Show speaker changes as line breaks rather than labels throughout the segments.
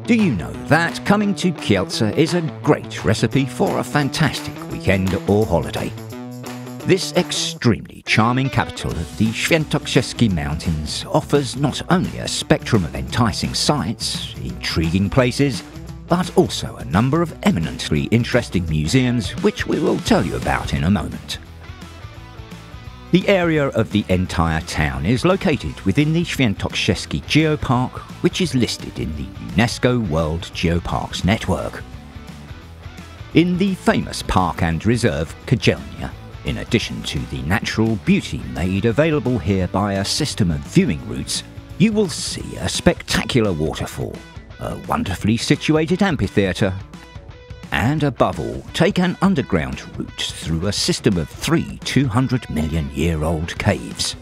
Do you know that coming to Kielce is a great recipe for a fantastic weekend or holiday? This extremely charming capital of the Świętokrzyski Mountains offers not only a spectrum of enticing sights, intriguing places, but also a number of eminently interesting museums which we will tell you about in a moment. The area of the entire town is located within the Świętokrzyski Geopark, which is listed in the UNESCO World Geoparks Network. In the famous park and reserve Kielce, in addition to the natural beauty made available here by a system of viewing routes, you will see a spectacular waterfall, a wonderfully situated amphitheatre, and above all, take an underground route through a system of 3 200-million-year-old caves.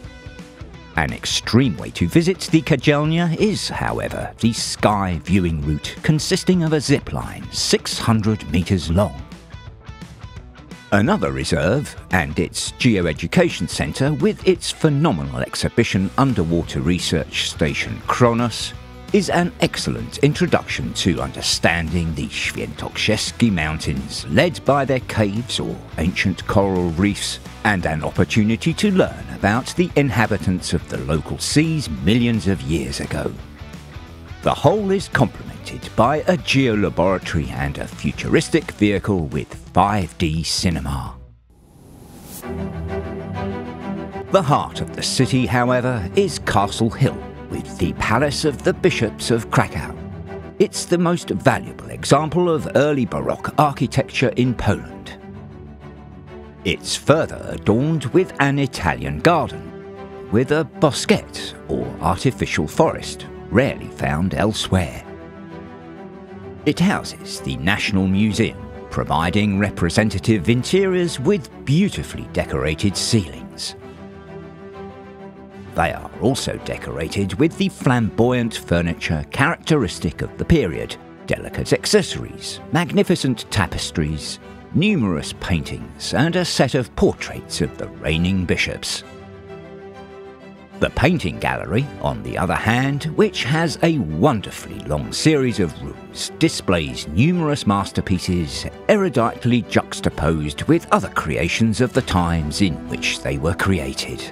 An extreme way to visit the Kielce is, however, the sky viewing route consisting of a zip line 600 metres long. Another reserve, and its Geoeducation Centre with its phenomenal exhibition underwater research station Kronos, is an excellent introduction to understanding the Świętokrzyski Mountains, led by their caves or ancient coral reefs, and an opportunity to learn about the inhabitants of the local seas millions of years ago. The whole is complemented by a geolaboratory and a futuristic vehicle with 5D cinema. The heart of the city, however, is Castle Hill, with the Palace of the Bishops of Krakow. It's the most valuable example of early Baroque architecture in Poland. It's further adorned with an Italian garden, with a bosquet or artificial forest, rarely found elsewhere. It houses the National Museum, providing representative interiors with beautifully decorated ceilings. They are also decorated with the flamboyant furniture characteristic of the period, delicate accessories, magnificent tapestries, numerous paintings, and a set of portraits of the reigning bishops. The painting gallery, on the other hand, which has a wonderfully long series of rooms, displays numerous masterpieces eruditely juxtaposed with other creations of the times in which they were created.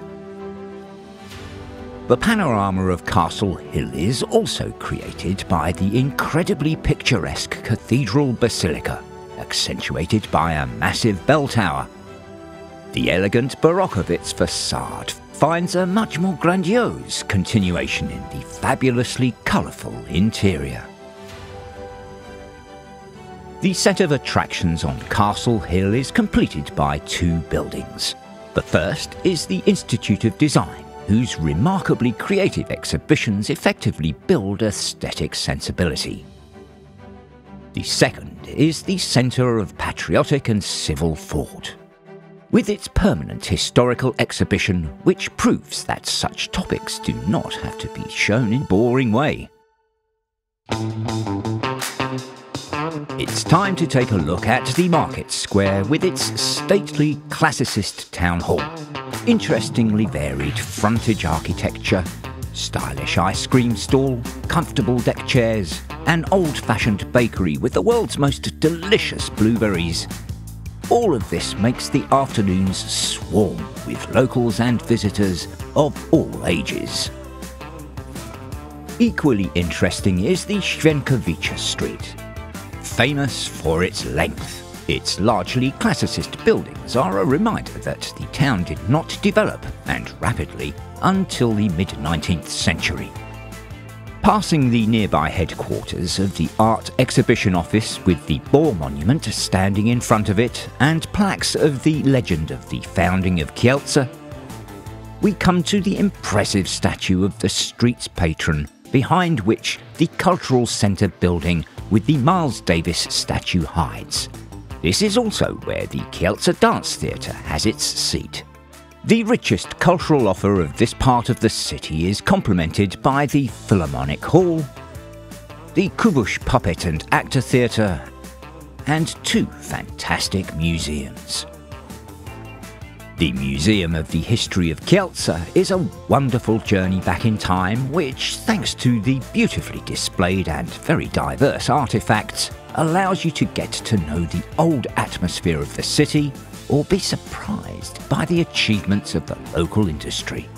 The panorama of Castle Hill is also created by the incredibly picturesque Cathedral Basilica, accentuated by a massive bell tower. The elegant baroque of its facade finds a much more grandiose continuation in the fabulously colourful interior. The set of attractions on Castle Hill is completed by 2 buildings. The first is the Institute of Design, whose remarkably creative exhibitions effectively build aesthetic sensibility. The second is the Centre of Patriotic and Civil Thought, with its permanent historical exhibition which proves that such topics do not have to be shown in a boring way. It's time to take a look at the Market Square with its stately classicist town hall, interestingly varied frontage architecture, stylish ice cream stall, comfortable deck chairs, an old-fashioned bakery with the world's most delicious blueberries. All of this makes the afternoons swarm with locals and visitors of all ages. Equally interesting is the Świętokrzyski Street. Famous for its length, its largely classicist buildings are a reminder that the town did not develop, and rapidly, until the mid-19th century. Passing the nearby headquarters of the Art Exhibition Office with the Boar Monument standing in front of it and plaques of the legend of the founding of Kielce, we come to the impressive statue of the street's patron, behind which the Cultural Centre building with the Miles Davis statue hides. This is also where the Kielce Dance Theatre has its seat. The richest cultural offer of this part of the city is complemented by the Philharmonic Hall, the Kubusz Puppet and Actor Theatre, and 2 fantastic museums. The Museum of the History of Kielce is a wonderful journey back in time which, thanks to the beautifully displayed and very diverse artefacts, allows you to get to know the old atmosphere of the city or be surprised by the achievements of the local industry.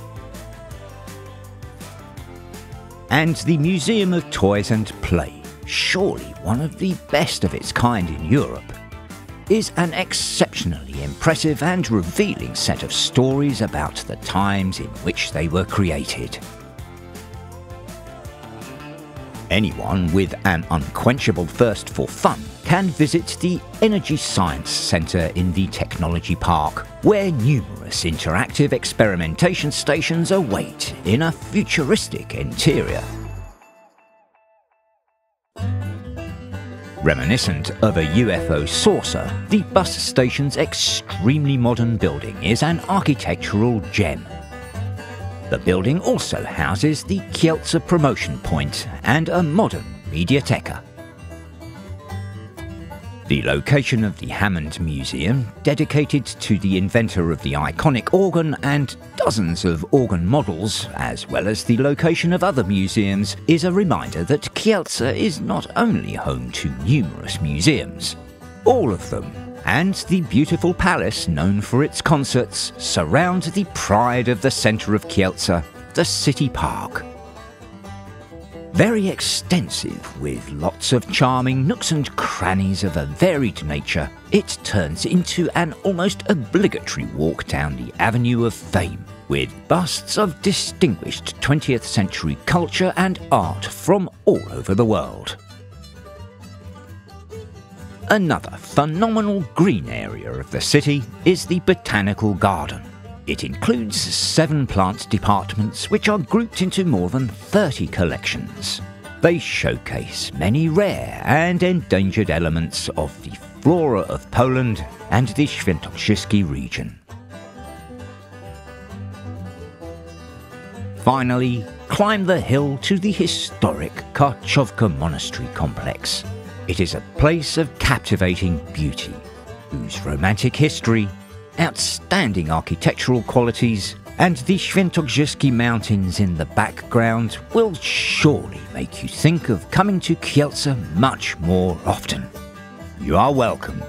And the Museum of Toys and Play, surely one of the best of its kind in Europe, is an exceptionally impressive and revealing set of stories about the times in which they were created. Anyone with an unquenchable thirst for fun can visit the Energy Science Centre in the Technology Park, where numerous interactive experimentation stations await in a futuristic interior. Reminiscent of a UFO saucer, the bus station's extremely modern building is an architectural gem. The building also houses the Kielce promotion point and a modern mediateca. The location of the Hammond Museum, dedicated to the inventor of the iconic organ and dozens of organ models, as well as the location of other museums, is a reminder that Kielce is not only home to numerous museums, all of them, and the beautiful palace known for its concerts surround the pride of the centre of Kielce, the city park. Very extensive, with lots of charming nooks and crannies of a varied nature, it turns into an almost obligatory walk down the Avenue of Fame, with busts of distinguished 20th century culture and art from all over the world. Another phenomenal green area of the city is the Botanical Garden. It includes 7 plant departments which are grouped into more than 30 collections. They showcase many rare and endangered elements of the flora of Poland and the Świętokrzyski region. Finally, climb the hill to the historic Karczówka Monastery complex. It is a place of captivating beauty, whose romantic history, outstanding architectural qualities, and the Świętokrzyski mountains in the background will surely make you think of coming to Kielce much more often. You are welcome.